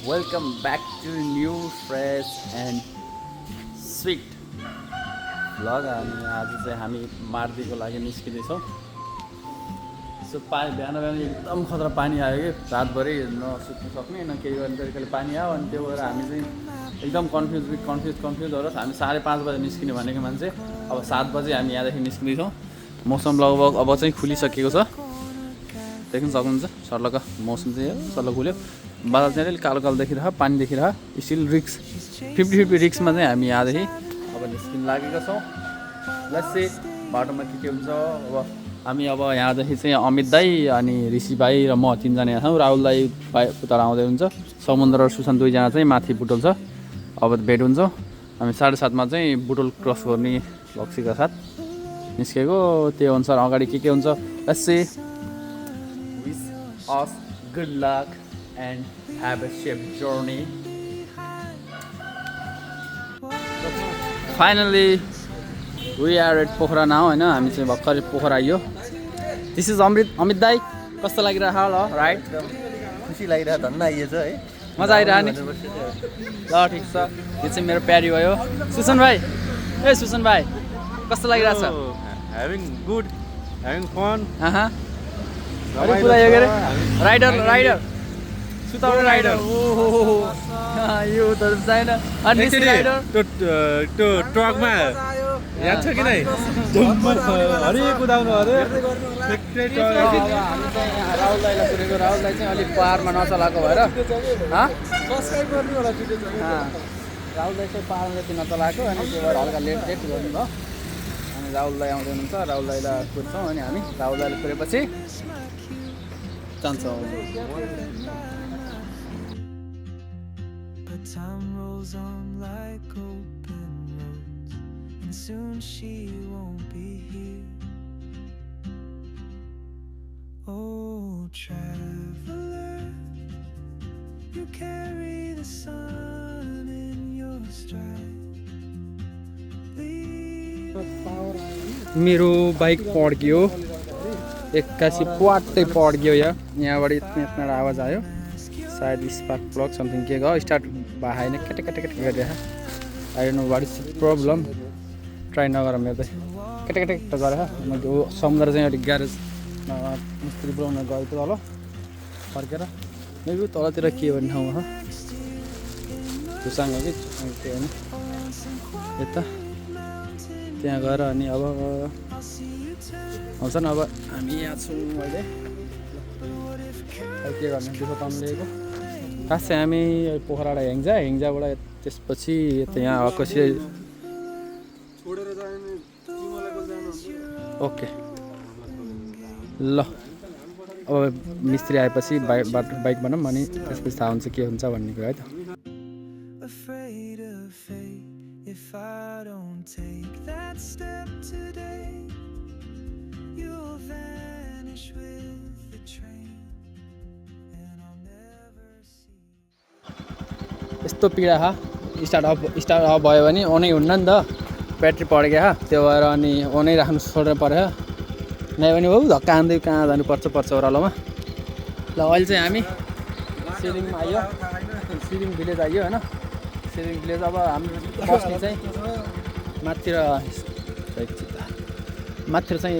Welcome back to new fresh and sweet vlog. अनि आज चाहिँ हामी मार्दीको लागि निस्किँदैछौँ। सो बिहान एकदम खतरा पानी आयो कि रातभरि नसुत्नु सक्ने न केही गर्ने तरिकाले पानी आयो। अनि त्यो भएर हामी चाहिँ एकदम कन्फ्युज भएर हामी 5:30 बजे निस्किने भनेको मान्छे अब 7 बजे हामी यहाँदेखि निस्किँदैछौँ। मौसम लगभग अब चाहिँ खुलिसकेको छ, देख्न सक्नुहुन्छ। सर्लक मौसम चाहिँ सर्लक खुल्यो, बादल चाहिँ अलिक कालो कालो देखिरह, पानी देखिरह। स्टिल रिक्स 50-50 रिक्समा चाहिँ हामी यहाँदेखि अब निस्किन लागेका छौँ। लेट्स सी बाटोमा के हुन्छ। अब हामी अब यहाँदेखि चाहिँ अमित दाई अनि ऋषि भाइ र म 3 जना यहाँ छौँ। राहुल दाई उता आउँदै हुन्छ। समुद्र र सुशान्त 2 जना चाहिँ माथि बुटोल छ। अब भेट हुन्छौँ। हामी 7:30 चाहिँ बुटोल क्रस गर्ने लक्ष्यका साथ निस्केको। त्यो अनुसार अगाडि के हुन्छ let's see. Wish us good lock and have a safe journey. Finally we are at Pokhara now हैन। हामी चाहिँ भर्खर पोखरा आइयो। दिस इज अमित दाई, कस्तो लागिरहेको होला राइट? खुसी लागिरहेको धन्न आइएछ है, मजा आइरहेको नि। ल ठिक छ। यो चाहिँ मेरो प्यारी भयो सुसन भाइ। ए सुसन भाइ कस्तो लागिरहेछ? having good, having fun. अरे पुरा यो गरे राइडर सुताउने राइडर। ओहो यो त छैन। अनि राइडर त्यो ट्रकमा याद छ कि नै? हरि कुदाउनु अरे हामी चाहिँ राहुल दाईलाई कुरेको। राहुल दाई चाहिँ अलिक पाहाडमा नचलाएको भएर सब्स्क्राइब गर्नु होला भिडियो चाहिँ। राहुल दाई चाहिँ पाहाडमा जति नचलाएको, अनि त्यो भएर हल्का लेट गर्नुभयो। अनि राहुल दाई आउँदै हुनुहुन्छ, राहुल दाईलाई कुर्छौँ। अनि हामी राहुल दाईले कुरेपछि जान्छौँ। Time rolls on like open roads, and soon she won't be here. Oh, traveler, you carry the sun in your stride. मेरो बाइक पड्क्यो, एक्कासी प्वाट्टै पड्क्यो। यहाँबाट यत्रो आवाज आयो, सायद स्पार्क प्लग समथिङ के गयो, स्टार्ट भएन, केटे गरिरहेको। I don't know what is problem. Try नगर मेरो त केटे गरेर मैले समुद्र चाहिँ अलिक ग्यारेज मिस्त्री बोलाउन गएको थियो तल फर्केर। मेरो तलतिर के भन्ने ठाउँमा छ तुसाङ कि त्यो होइन यता, त्यहाँ गएर अनि अब आउँछन्। अब हामी यहाँ छौँ अहिले। के गर्ने दुःख कम लिएको। खास चाहिँ हामी पोखराबाट हेङ्जाबाट त्यसपछि यता यहाँ कसै ओके ल। अब मिस्त्री आएपछि बाइक बनाऊँ, अनि त्यसपछि थाहा हुन्छ के हुन्छ भन्ने कुरा है त। Afraid of fate, if I don't take that step today, you'll vanish with the train, and I'll never see. यस्तो पीडा स्टार्ट अफ भयो भने ओनै हुन्न नि त, ब्याट्री पड्क्यो त्यो भएर अनि ओनै राख्नु छोडेर पऱ्यो। नै भने हो धक्का आँदै कहाँ जानुपर्छ ओह्रालोमा। ल अहिले चाहिँ हामी सिलिङमा आइयो, सिलिङ भिलेज आइयो होइन। सिलिङ भिलेज अब हाम्रो बस्ने चाहिँ माथितिर चाहिँ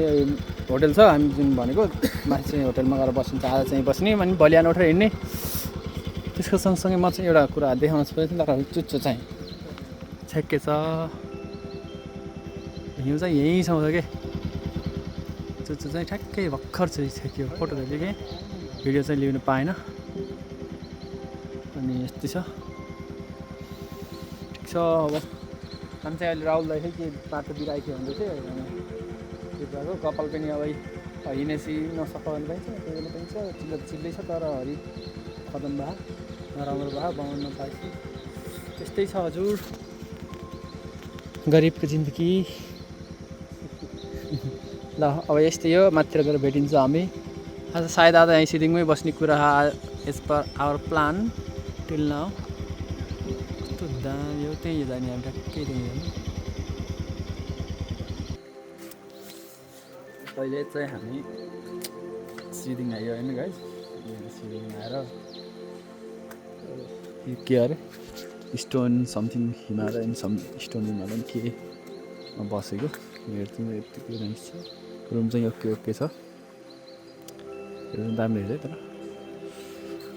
होटल छ। हामी जुन भनेको माथि चाहिँ होटलमा गएर बस्नु, आज चाहिँ बस्ने अनि भोलि बिहान उठेर हिँड्ने। त्यसको सँगसँगै म चाहिँ एउटा कुरा देखाउन छोडेको थिएँ, तर चुच्चो चाहिँ छेक्के छ। हिउँ चाहिँ यहीँ छाउँछ कि चुच्चो चाहिँ ठ्याक्कै भर्खर चाहिँ छेक्यो। फोटो खिचेँ कि भिडियो चाहिँ लिनु पाएन। अनि यस्तै छ, ठिक छ। अब हामी चाहिँ अहिले राहुल दाइ के बाटो दिइरहेको थियो भन्दै थियो। त्यो कुराको कपाल पनि अब हिँडेपछि नसफा भने पाइन्छ, त्यो बेला पाइन्छ। चिल्लै छ, तर हरि खतम भयो, नराम्रो भयो, बनाउन नपाएपछि त्यस्तै छ हजुर गरिबको जिन्दगी। ल अब यस्तै हो, माथितिर गएर भेटिन्छौँ हामी। आज सायद आज यहीँ सिलिङमै बस्ने कुरा as per our plan till now. कस्तो दामी हो, त्यहीँ जाने हामी ठ्याक्कै त्यहीँ जाने। अहिले चाहिँ हामी सिलिङ आयो होइन गाइस। सिलिङ आएर के अरे stone something Himalayan stone Himalayan केमा बसेको हेर्छु यतिकै नाइस छ रुम चाहिँ ओके ओके छ दामी हेर्छ है तर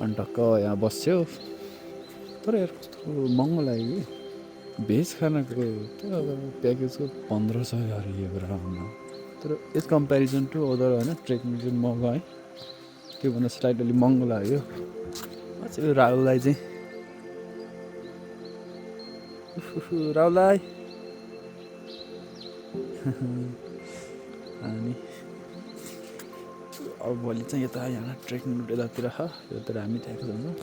अनि टक्क यहाँ बस्यो तर यार कस्तो महँगो लाग्यो कि भेज खानाको प्याकेजको 1500 अरे यो ग्राममा तर एज कम्पेरिजन टु अदर होइन ट्रेकिङ चाहिँ महँगो है त्योभन्दा स्लाइट अलिक महँगो लाग्यो अझै राहुललाई चाहिँ राहुललाई अनि अब भोलि चाहिँ यता यहाँ ट्रेकिङ रुट यतातिर यतातिर हामी ट्याक्स जान्छौँ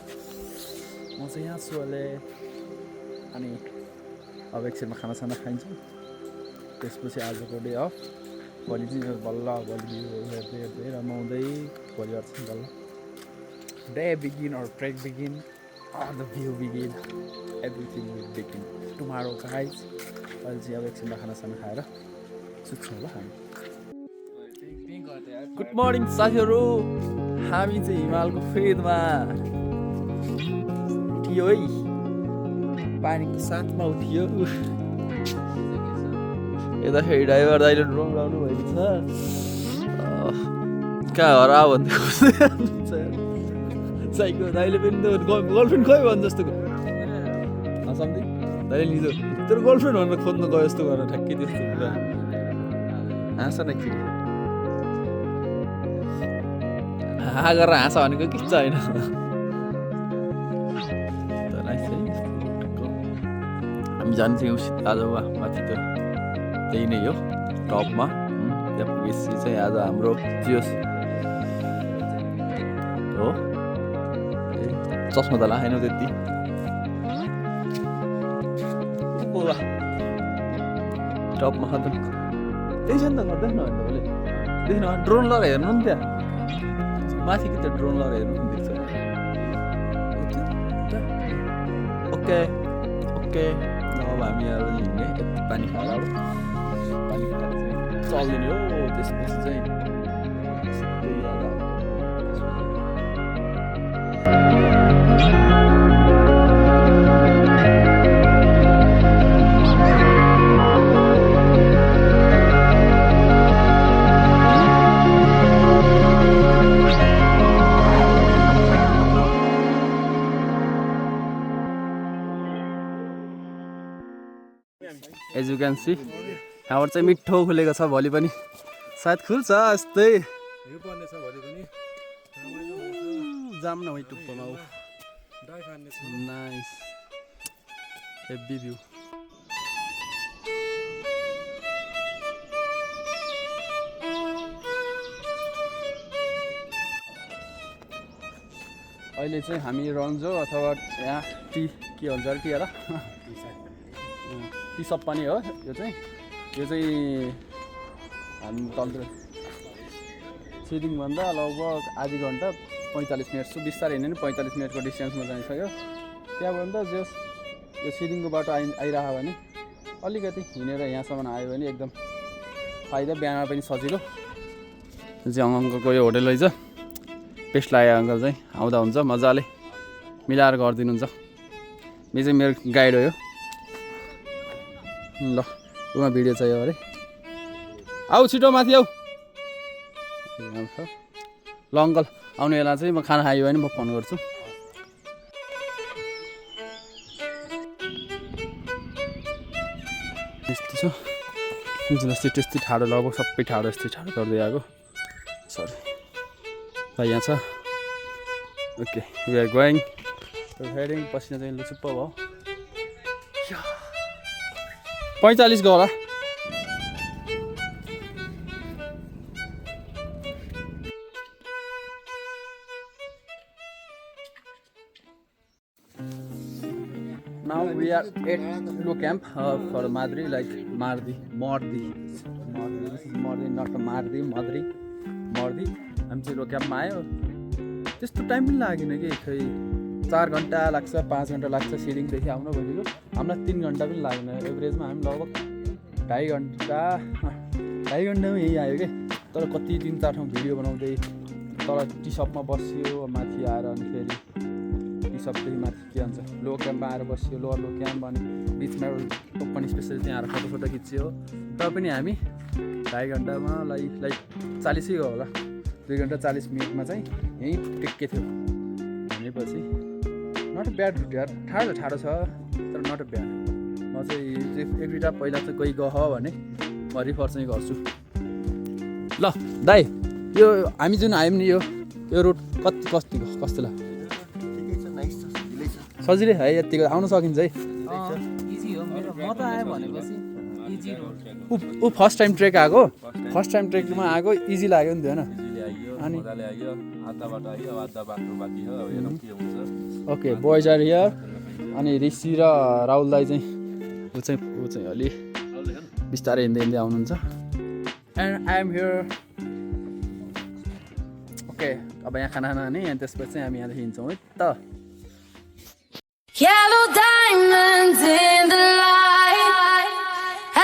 म चाहिँ यहाँ छु अहिले अनि अब एकछिनमा खानासाना खाइन्छौँ त्यसपछि आजको डे अफ भोलि चाहिँ बल्ल भोलि हेर्दै हेर्दै रमाउँदै भोलिबाट चाहिँ बल्ल day begin or trek begin or the view begin everything will begin tomorrow guys अहिले चाहिँ अब एकछिनमा खानासाना खाएर सुत्छौँ ल हामी गुड मर्निङ साथीहरू हामी चाहिँ हिमालको फेदमा उठियो है पानीको साथमा उठियो यताखेरि ड्राइभर दाइले ड्रोन लाउनु भएको छ कहाँ हरा भन्दै साइको दाइले पनि गर्लफ्रेन्ड खोइ भन्नु जस्तो सम्झि दाइले लिजो तर गर्लफ्रेन्ड भनेर खोज्नु गयो जस्तो गरेर ठ्याक्कै त्यस्तो कुरा हाँस न किरी हाँ गरेर हाँस भनेको किच्छ होइन हामी जान्छौँ आज माथि त त्यही नै हो टपमा त्यहाँ पुगेपछि चाहिँ आज हाम्रो जियोस् हो चस्मा त लाएन त्यति टपमा त त्यही छ नि त गर्दैन भने त भोलि देखिन ड्रोन लगाएर हेर्नु नि त्यहाँ माथि कि त ड्रोन लगाएर हेर्नु नि देख्छ ओके ओके अब हामी अब हिँड्ने यति पानी खाएर अब पानी खाएर चाहिँ चल्दिने हो त्यसपछि चाहिँ एज यु क्यान सी यहाँबाट चाहिँ मिठो खुलेको छ भोलि पनि सायद खुल्छ यस्तै जाम न टुप्पोमा नाइस हेभी भ्यू अहिले चाहिँ हामी रन्जो अथवा यहाँ टी के भन्छ अरे टी हेर टी सप पनि हो यो चाहिँ हामी तलतिर सिडिङभन्दा लगभग आधी घन्टा 45 मिनट छु बिस्तारै हिँड्यो नि 45 मिनटको डिस्टेन्समा जाइसक्यो त्यहाँबाट जस यो सिडिङको बाटो आइरह्यो भने अलिकति हिँडेर यहाँसम्म आयो भने एकदम फाइदा बिहानमा पनि सजिलो चाहिँ अङ्कलको यो होटल रहेछ पेस्ट लाग्यो अङ्कल चाहिँ आउँदा हुन्छ मजाले मिलाएर गरिदिनुहुन्छ यो चाहिँ मेरो गाइड हो यो ल उमा भिडियो चाहियो अरे आऊ छिटो माथि आऊ ल अङ्कल आउने बेला चाहिँ म खाना खायो भने म फोन गर्छु यस्तो छ जस्तै त्यस्तै ठाडो लगभग सबै ठाडो यस्तै ठाडो गर्दै आएको सरी यहाँ छ okay we are going heading पसिना चाहिँ लुचुप्प भयो 45 गयो होला Now we are at Luo camp for Madri, like Mardi. This is Mardi, not Mardi, Madri. हामी चाहिँ Luo camp मा आयो त्यस्तो टाइम पनि लागेन कि खै 4 घन्टा लाग्छ 5 घन्टा लाग्छ सिडिङदेखि आउन भनेको हामीलाई 3 घन्टा पनि लागेन एभरेजमा हामी लगभग 2.5 घन्टामा यही आयो कि तर कति 3-4 ठाउँ भिडियो बनाउँदै तल टी सपमा बस्यो माथि आएर अनि फेरि टी यी सबदेखि माथि के भन्छ लो क्याम्पमा आएर बसियो लोवर लो क्याम्प अनि बिचमा एउटा ओपन स्पेस त्यहाँ आएर फोटो खिच्यो तर पनि हामी 2.5 घन्टामा लाइक 40 हो होला 2 घन्टा 40 मिनटमा चाहिँ यहीँ टेक्के थियो भनेपछि नट ब्याड रुट यार ठाडो छ तर नट ब्याड म चाहिँ एक दुईवटा पहिला चाहिँ कोही गह भने म रिफर चाहिँ गर्छु ल दाइ यो हामी जुन आयौँ नि यो रोड कस्तो ल सजिलै है यतिको आउन सकिन्छ है इजी हो मेरो म त आएँ भनेपछि इजी रोड ऊ फर्स्ट टाइम ट्रेक आएको फर्स्ट टाइम ट्रेकमा आएको इजी लाग्यो नि त होइन ओके बोइज आर हियर अनि ऋषि र राहुल दाई चाहिँ ऊ चाहिँ अलि बिस्तारै हिँड्दै आउनुहुन्छ and I am here okay अब यहाँ खाना खाने अनि त्यसपछि चाहिँ हामी यहाँदेखि हिँड्छौँ है त Yellow diamonds in the light,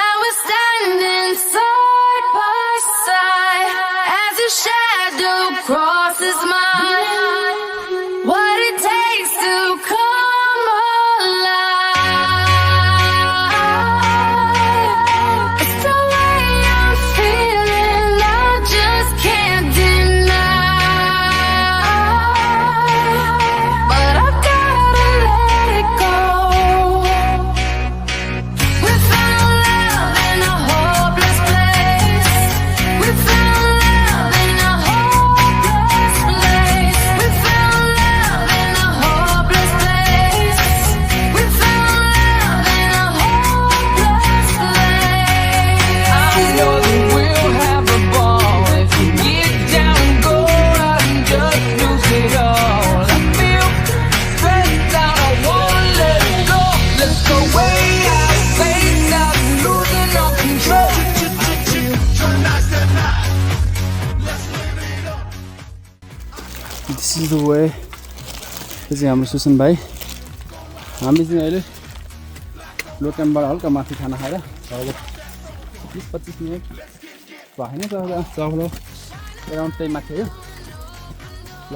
and we're standing side by side as your shadow crosses mine. What it takes to come alive. It's the way I'm feeling, I just can't deny. But I've gotta let it go. We found love in a hopeless place. We found love in a hopeless place. We found love in a hopeless place. We found love in a hopeless place. I know that we'll have a ball if we get down and go out and just lose it all. I feel stressed out, I won't let it go. Let's go way out, face out, losing all control. This is the way त्यो चाहिँ हाम्रो सुसन भाइ हामी चाहिँ अहिले लो क्याम्पबाट हल्का माथि खाना खाएर अब 20-25 मिनट भएन चौलो एराउन्ड त्यही माथि हो ल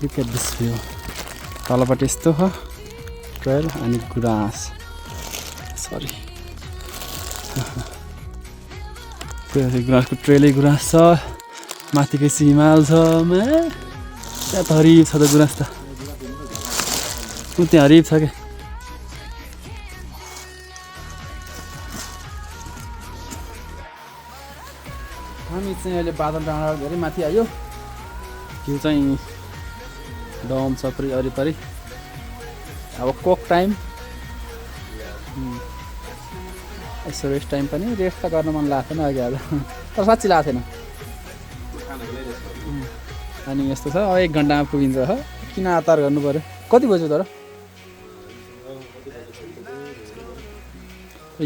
लुक एट दिस भ्यू तलपट्टि यस्तो छ ट्रेल अनि गुराँस सरी त्यो गुराँसको ट्रेलै गुराँस छ माथिकै सिमाल छ त्यहाँ त हरिब छ त गुराँस त त्यहाँ हरिब छ क्या हामी चाहिँ अहिले बादल डाँडा धेरै माथि आयो त्यो चाहिँ डम छ पुरै वरिपरि अब कोक टाइम यसो रेस्ट टाइम पनि रेस्ट त गर्न मन लाग्थेन अघि आज तर साँच्ची लागेको थिएन अनि यस्तो छ अब 1 घन्टामा पुगिन्छ हो किन हतार गर्नु पऱ्यो कति बज्यो तर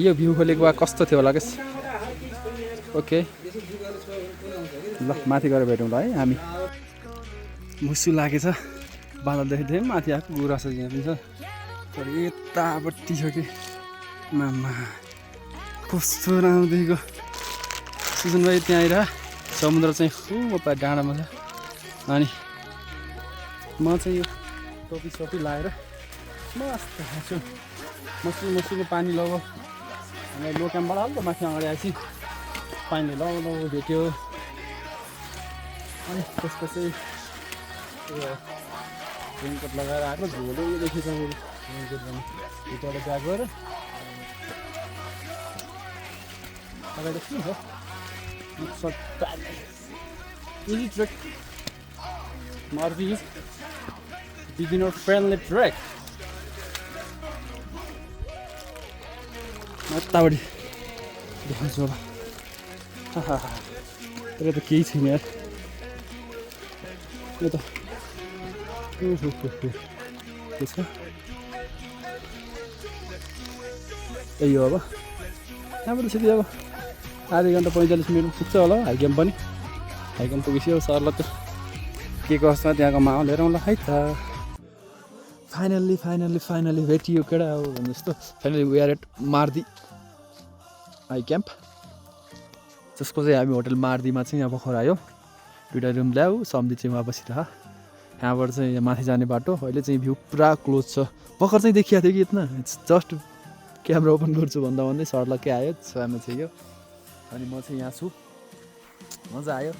यो भ्यू खोलेको भए कस्तो थियो होला क्या ओके ल माथि गएर भेटौँ ल है हामी मुसु लागेछ बादल देख्दै माथि आएको गुराँस यहाँ पनि छ तर यतापट्टि छ कि मामा कस्तो राम्रो देखेको सुजन भाइ त्यहाँ आएर समुद्र चाहिँ खुब डाँडामा छ अनि म चाहिँ यो टोपी सोपी लाएर मस्त खान्छु मसिनो पानी लगाऊ हामीलाई लो क्याम्पबाट हल्का माथि अगाडि आएपछि पानी लगाउ भेट्यो अनि त्यसपछि रेनकोट लगाएर आएको झोलो देखि छ रेनकोट भित्रबाट ब्याग गएर अगाडि के छ easy trek Marvi beginner friendly trek यतापट्टि देखाउँछु अब तर त केही छैन यार यो त के छ यही हो अब यहाँबाट सिधै अब आधा घन्टा 45 मिनट पुग्छ होला हाई क्याम्प पनि हाई क्याम्प पुगेपछि अब सरलाई त के कस्तो त्यहाँको माहौल हेरौँ ल है त फाइनल्ली भेटियो केटा हो भने जस्तो finally we are at Mardi high camp जसको चाहिँ हामी होटल मार्दीमा चाहिँ यहाँ भर्खर आयो 2टा रुम ल्याऊ सम्धि चाहिँ उहाँ बसिरह यहाँबाट चाहिँ यहाँ माथि जाने बाटो अहिले चाहिँ भ्यू पुरा क्लोज छ भर्खर चाहिँ देखिएको थियो कि इतना जस्ट क्यामेरा ओपन गर्छु भन्दा भन्दै सर्लक्कै आयो सानो थियो यो अनि म चाहिँ यहाँ छु मजा आयो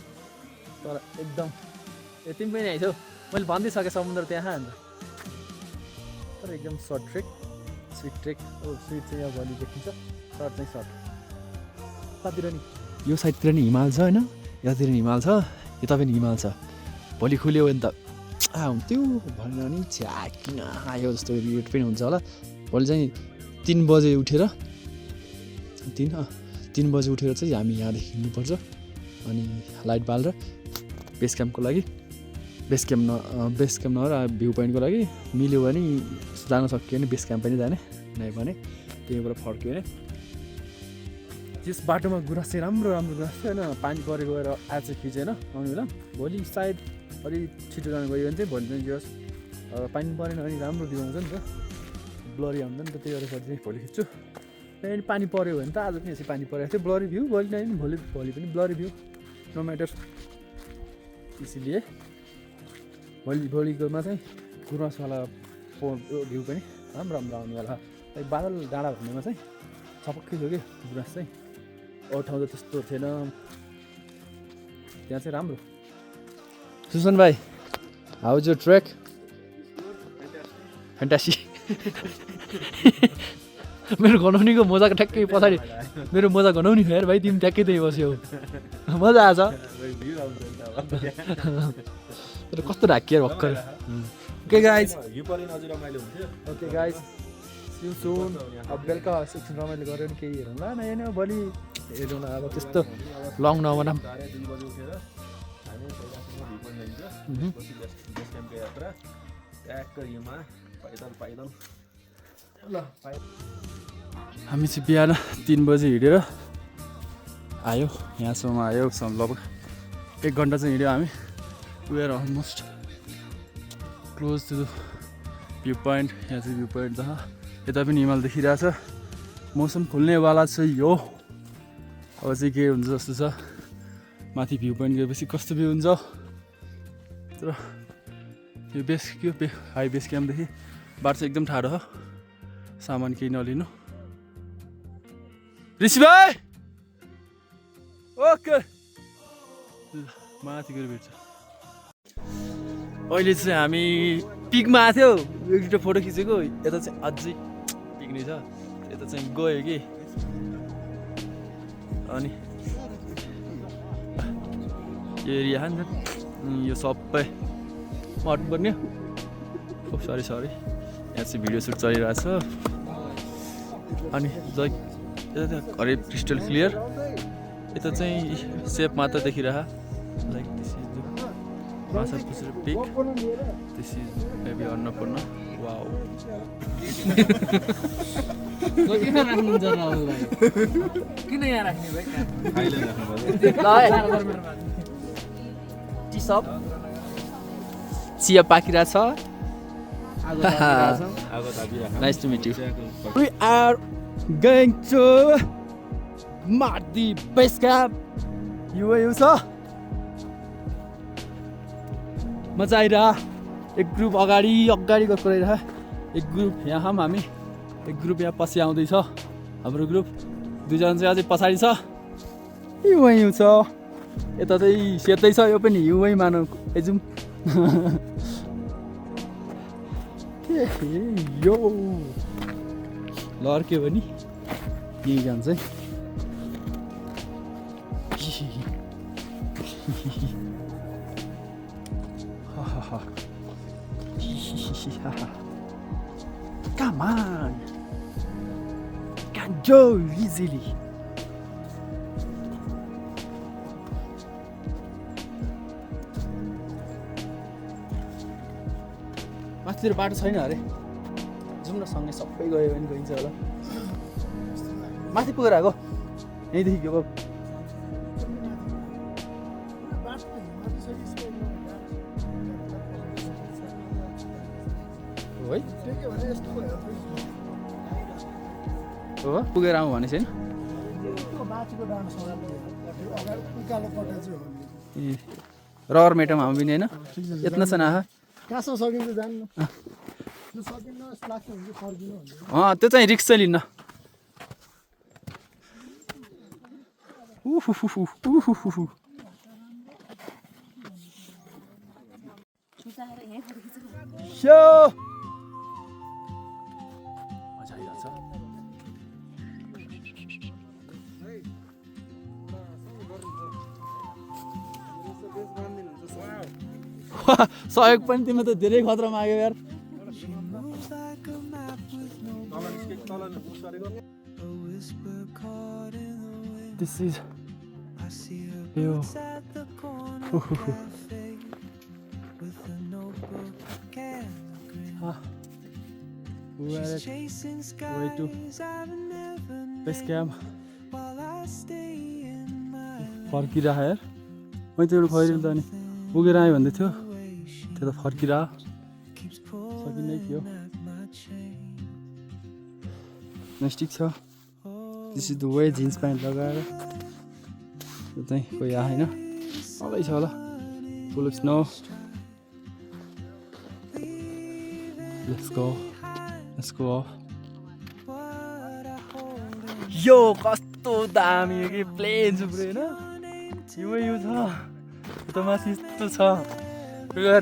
तर एकदम तिमी पनि आइछौ मैले भनिदिइसकेँ समुद्र त्यहाँ अन्त तर एकदम short trek sweet trek sweet चाहिँ यहाँ भोलि देखिन्छ सर्ट चाहिँ सर्ट कतातिर नि यो साइडतिर नि हिमाल छ होइन यतातिर नि हिमाल छ यता पनि हिमाल छ भोलि खुल्यो भने त हुन्थ्यो भनेर नि छ्या किन आयो जस्तो रेट पनि हुन्छ होला भोलि चाहिँ 3 बजे उठेर 3 बजे उठेर चाहिँ हामी यहाँदेखि हिँड्नुपर्छ अनि लाइट बालेर बेस क्याम्पको लागि बेस क्याम्प नभएर भ्यू पोइन्टको लागि मिल्यो भने जान सकियो भने बेस क्याम्प पनि जाने नै भने त्यहीँबाट फर्क्यो भने त्यस बाटोमा गुराँस चाहिँ राम्रो गुराँस थियो होइन पानी परेको गएर आज चाहिँ खिचेन आउने बेला भोलि सायद अलि छिटो जानु गयो भने चाहिँ भोलि चाहिँ जोस् पानी परेन भने राम्रो देखाउँछ नि त ब्लरी आउँदैन नि त त्यही गरेर चाहिँ भोलि खिच्छु त्यहाँदेखि पानी पऱ्यो भने त आज पनि यसरी पानी परेको थियो ब्लरी भ्यू भोलि नै भोलि पनि ब्लरी भ्यू नो म्याटर इसिलिए भोलिकोमा चाहिँ गुराँसवाला भ्यू पनि राम्रो आउनेवाला बादल डाँडा भन्नेमा चाहिँ छपक्कै थियो कि गुराँस चाहिँ अरू ठाउँ त त्यस्तो थिएन त्यहाँ चाहिँ राम्रो सुसन भाइ how is your trek fantastic मेरो गनाउनीको मोजाको ठ्याक्कै पछाडि मेरो मोजा गनाउनी थियो यार भाइ तिमी ट्याक्कै त्यही बस्यौ मजा आएछ तर कस्तो ढाकिएर भर्खर ओके गाइज ओके गाइज सिउ सुन अब बेलुका एकछिन रमाइलो गऱ्यो भने केही हेरौँला नयाँ भोलि हेरौँला अब त्यस्तो लङ नबनाऊँ हामी चाहिँ बिहान 3 बजी हिँडेर आयो यहाँसम्म आयो लगभग 1 घन्टा चाहिँ हिँड्यो हामी we are almost close to the view point यहाँ चाहिँ भ्यू पोइन्ट छ यता पनि हिमाल देखिरहेछ मौसम खुल्नेवाला छ यो अब चाहिँ के हुन्छ जस्तो छ माथि भ्यू पोइन्ट गएपछि कस्तो भ्यू हुन्छ तर यो हाई बेस क्याम्पदेखि बाटो चाहिँ एकदम टाढो हो सामान केही नलिनु ऋषि भाइ ओके माथि गएर भेट्छ अहिले चाहिँ हामी पिकमा आएको थियौ एउटा फोटो खिचेको यता चाहिँ अझै पिक्ने छ यता चाहिँ गयो कि अनि यो एरिया यो सबै मट्नुपर्ने सरी यहाँ चाहिँ भिडियो सुट चलिरहेछ अनि यता हरे क्रिस्टल क्लियर यता चाहिँ सेप मात्र देखिरह लाइक दिस इज द माछा पुछेर pic this is maybe Annapurna wow किन राख्नुहुन्छ राहुल भाइ किन यहाँ राख्ने भाइ अहिले राख्नु टी सप चिया पाकिरहेछ Nice to meet you. We are going to Mardi Base Camp. You छ मजा आइरह एक ग्रुप अगाडि गएको रहेछ एक ग्रुप यहाँ हामी एक ग्रुप यहाँ पछि आउँदैछ हाम्रो ग्रुप 2 जना चाहिँ अझै पछाडि छ हिउँ छ यता चाहिँ सेतै छ यो पनि हिउँ मानौ एजुम यो लड्क्यो भने यही जान्छ है Come on, can go easily. माथितिर बाटो छैन अरे जाउँ न सँगै सबै गयो भने गइन्छ होला माथि पुगेर आएको यहीँदेखि गएको है हो पुगेर आउँ भने छैन रहर मेटम हामी पनि होइन यत्न छ न कहाँसम्म सकिन्छ जान्नु त्यो सकिन्न जस्तो लाग्छ भने चाहिँ फर्किनु भन्ने त्यो चाहिँ रिक्स चाहिँ लिन्न मजा आइरहेछ सहयोग पनि तिमीले त धेरै खतरा माग्यो यार moves like a map with no a whisper caught in the wind. This is I see her यो boots at the corner cafe with a notebook and a grin. She's chasing skies I've never base known camp while I stay in my फर्किरह यार मैले त्यो खैरिनु त नि पुगेर आयो भन्दै थियो त्यो त फर्किरह keeps सकिनै थियो pulling at my chain. नेस्टिक छ this is the way jeans pant लगाएर त्यो चाहिँ कोही आएन अलि छ होला full of snow let's go यो कस्तो दामी हो कि प्लेन सुब्रे होइन यो छ त माथि यस्तो छ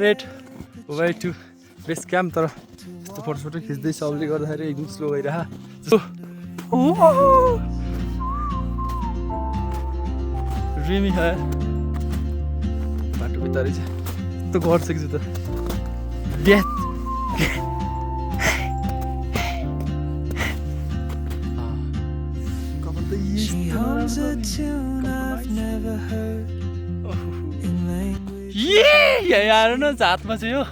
रेड वे टु बेस क्याम्प तर यस्तो फोटो खिच्दै सबले गर्दाखेरि एकदम स्लो भइरह रिमी है बाटो बिस्तारै छ यस्तो गर्छ कि त She hums a tune I've never heard in language. यार न जातमा चाहिँ यो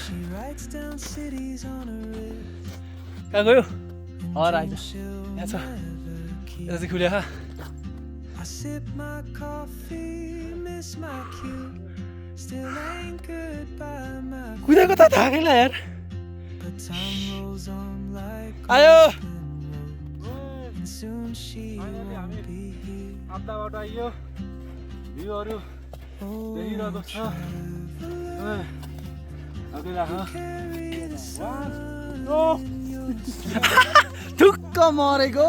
She writes down cities on a wrist. कहाँ गयो आइज She'll यहाँ छ never keep. यता चाहिँ खुल्या खा I sip my coffee, miss my cue, still anchored by my. कुदेको त थाकेला यार But time rolls on like आयो open road, and soon she won't be here. आब्दाबाट आइयो भ्यूहरू देखिरहेको छ ठुक्क मरेको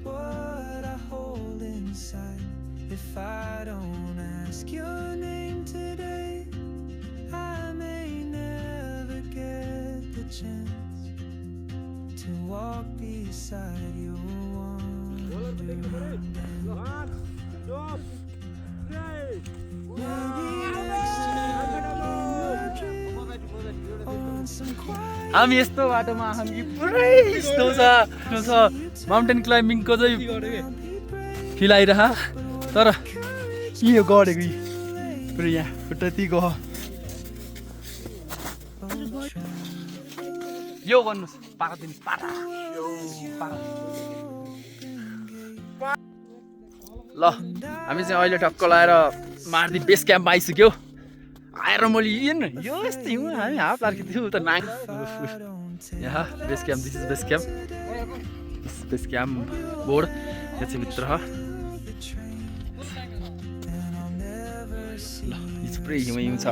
What I hold inside. If I don't ask your name today, I may never get the chance to walk beside your wandering hand. Maybe next year on some quiet हामी यस्तो बाटोमा हामी पुरै स्नो छ माउन्टेन क्लाइम्बिङको चाहिँ feel आइरह तर यो गढेको पुरै यहाँ खुट्टा ती गयो यो गर्नुहोस् पाका दिनुहोस् पाटा ल हामी चाहिँ अहिले टक्क लगाएर मार्दी बेस क्याम्प आइसक्यो आएर मैले यो यस्तै हिउँ हामी हाफ लार्किदियो त नाङ यहाँ base camp this is base camp board यहाँ चाहिँ भित्र ल यो थुप्रै हिउँ छ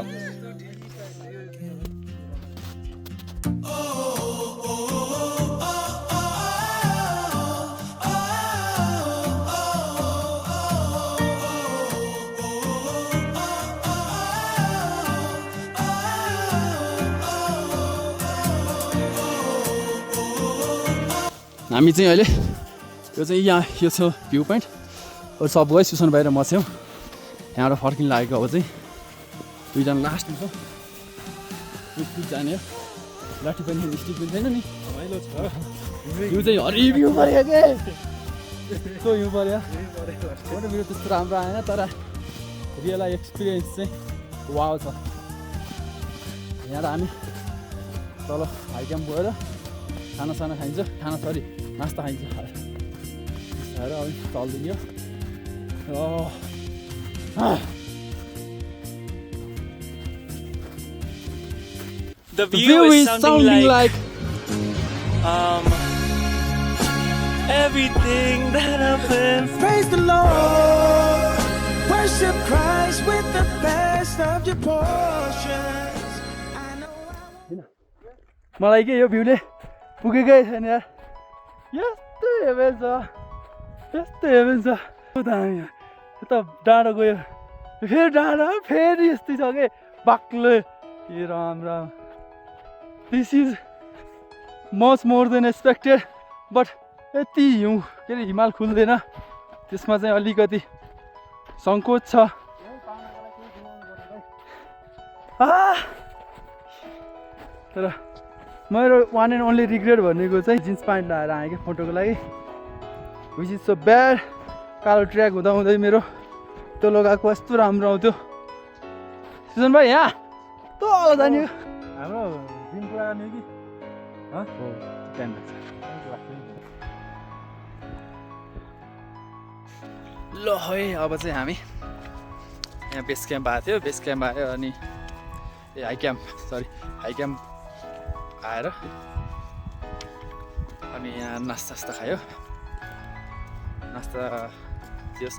हामी चाहिँ अहिले यो चाहिँ यहाँ यो छ भ्यू पोइन्ट अरू सब गयो सुसन बाहिर म छेउ यहाँबाट फर्किन लागेको अब चाहिँ दुईजना लास्टमा छ जाने लाठी पनि स्टिक पनि छैन नि यो चाहिँ हरि भ्यू पऱ्यो के यस्तो हिउँ पऱ्यो फोटो भिडियो त्यस्तो राम्रो आएन तर रियल एक्सपिरियन्स चाहिँ वाउ छ यहाँ हामी तल हाई क्याम्प गएर खानासाना खाइन्छ नास्ता खाइन्छ खाएर अब चल्दियो The view is sounding like everything that happened. Praise the Lord, worship Christ. face with the best of your portions. I know मलाई के यो भ्यूले पुगेकै छैन यार यस्तो हेभेन छ यस्तो हेभेन छ दामी यता डाँडो गयो फेरि डाँडो फेरि यस्तै छ के बाक्लो ए Ram Ram this is much more than expected but यति हिउँ के अरे हिमाल खुल्दैन त्यसमा चाहिँ अलिकति सङ्कोच छ तर मेरो वान एन्ड ओन्ली रिग्रेट भनेको चाहिँ जिन्स प्यान्ट लगाएर आएँ क्या फोटोको लागि विच इज सो ब्याड कालो ट्र्याक हुँदा हुँदै मेरो त्यो लगाएको यस्तो राम्रो आउँथ्यो सुजन भाइ यहाँ तल जाने हाम्रो दिन पुरा गर्ने कि ल है अब चाहिँ हामी यहाँ बेस क्याम्प आएको थियो बेस क्याम्प आयो अनि हाई क्याम्प आएर अनि यहाँ नास्ता खायो नास्ता त्यस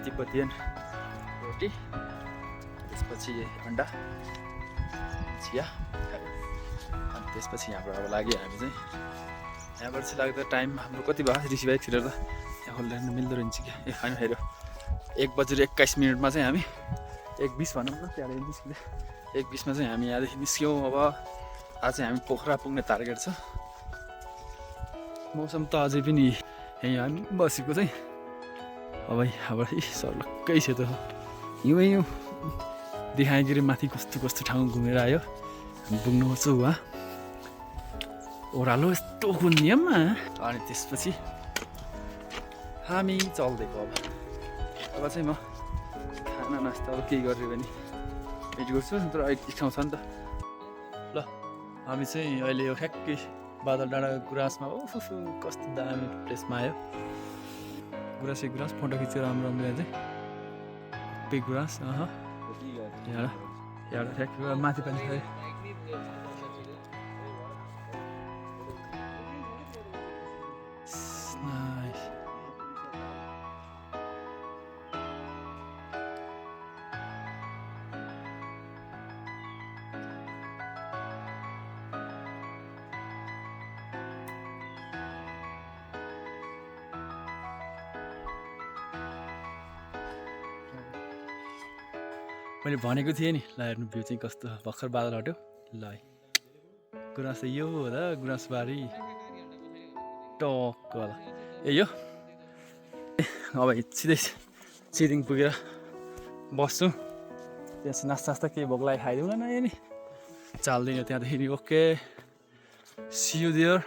तिब्बतियन रोटी त्यसपछि अन्डा चिया खायो अनि त्यसपछि यहाँबाट अब लाग्यो हामी चाहिँ यहाँबाट चाहिँ लाग्दा टाइम हाम्रो कति भयो ऋषि भाइ छिरेर त यहाँ खोल्दा मिल्दो रहन्छ क्या होइन हेऱ्यो 1:21 चाहिँ हामी 1:20 भनौँ न त्यहाँबाट निस्किँदै 1:20 चाहिँ हामी यहाँदेखि निस्क्यौँ अब आज चाहिँ हामी पोखरा पुग्ने टार्गेट छ मौसम त अझै पनि यहीँ हामी बसेको चाहिँ अब यहाँबाट सर्लक्कै छ त हिउँ देखाइगिरी माथि कस्तो कस्तो ठाउँ घुमेर आयो हामी पुग्नु पर्छ वहाँ ओह्रालो यस्तो नियममा अनि त्यसपछि हामी चल्दिएको अब चाहिँ म खाना नास्ता अब केही गरेँ भने वेट गर्छु तर इच्छा छ नि त ल हामी चाहिँ अहिले यो ठ्याक्कै बादल डाँडाको गुराँसमा ओफो कस्तो दामी प्लेसमा आयो गुराँसै गुराँस फोटो खिच्यो राम्रो राम्रो चाहिँ बिग गुराँस यहाँ ठ्याक्कै माथि पनि छ मैले भनेको थिएँ नि ल हेर्नु भ्यू चाहिँ कस्तो भर्खर बादल हट्यो ल है गुराँस यो हो त गुराँसबारी टक्क होला ए यो अब सिधै सिदिङ पुगेर बस्छु त्यहाँ नास्ता केही भोक लागि खाइदिउँ न नि चाल्दैन त्यहाँदेखि okay see you there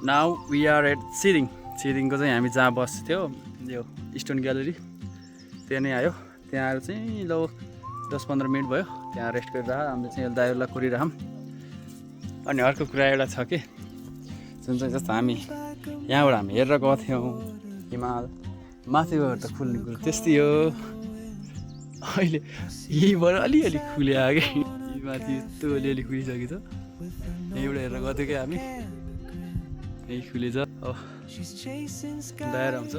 now we are at सिदिङको चाहिँ हामी जहाँ बस्थ्यो यो स्टोन ग्यालेरी त्यहाँ नै आयो त्यहाँ आएर चाहिँ ल 10-15 मिनट भयो त्यहाँ रेस्ट गरेर हामीले चाहिँ दाइहरूलाई कुरिरहौँ अनि अर्को कुरा एउटा छ कि जुन चाहिँ जस्तो हामी यहाँबाट हामी हेरेर गएको थियौँ हिमाल माथि गएर त खुल्ने कुरो त्यस्तै हो अहिले यहीँबाट अलिअलि खुले आयो कि माथि यस्तो अलिअलि खुलिसक्यो त यहीँबाट हेरेर गएको थियो कि हामी यही खुलेछ दाएर आउँछ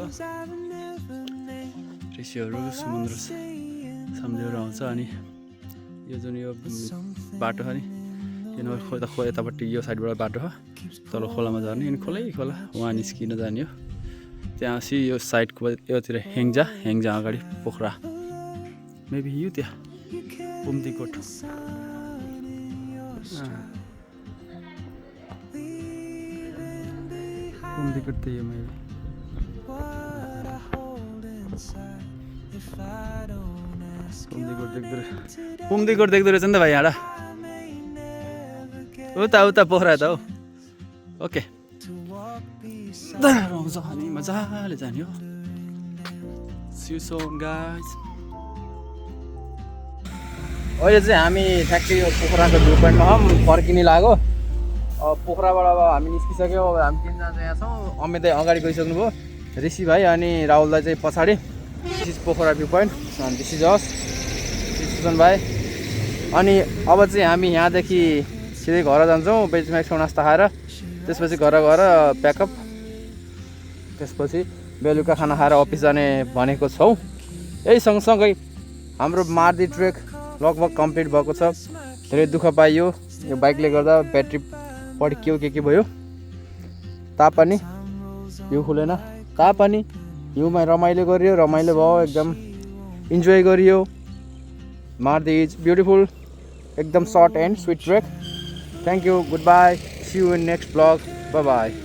ऋषिहरू समुद्र सम्झेर आउँछ अनि यो जुन यो बाटो छ नि यो यतापट्टि यो साइडबाट बाटो हो तल खोलामा जाने अनि खोला वहाँ निस्किन जाने हो त्यहाँ यो साइडको योतिर हेङ्जा अगाडि पोखरा मेबी यो त्यहाँ पुम्दीकोट त्यही हो मेबी पुम्दीकोट देख्दो रहेछ नि त भाइ यहाँ उता पोखरा त हो ओके आउँछ अनि मजाले जाने हो सी यु सून गाइज अहिले चाहिँ हामी ठ्याक्कै यो पोखराको भ्यू पोइन्टमा फर्किने लाग्यो पोखराबाट अब हामी निस्किसक्यौँ अब हामी तिनजना चाहिँ यहाँ छौँ अमित दाइ अगाडि गइसक्नु भयो ऋषि भाइ अनि राहुल दाइ चाहिँ पछाडि this is Pokhara view point अनि दिस इज अस सुजन भाइ अनि अब चाहिँ हामी यहाँदेखि सिधै घर जान्छौँ बेचमा एकछिन नास्ता खाएर त्यसपछि घर गएर प्याकअप त्यसपछि बेलुका खाना खाएर अफिस जाने भनेको छौँ। यही सँगसँगै हाम्रो मार्दी ट्रेक लगभग कम्प्लिट भएको छ। धेरै दुःख पाइयो यो बाइकले गर्दा, ब्याट्री पड्कियो के भयो, तापनि हिउँ खुलेन, तापनि हिउँमा रमाइलो गरियो, रमाइलो भयो, एकदम इन्जोय गरियो। मार्दी इज ब्युटिफुल, एकदम short and sweet trek. Thank you, good bye, see you in next vlog, bye by.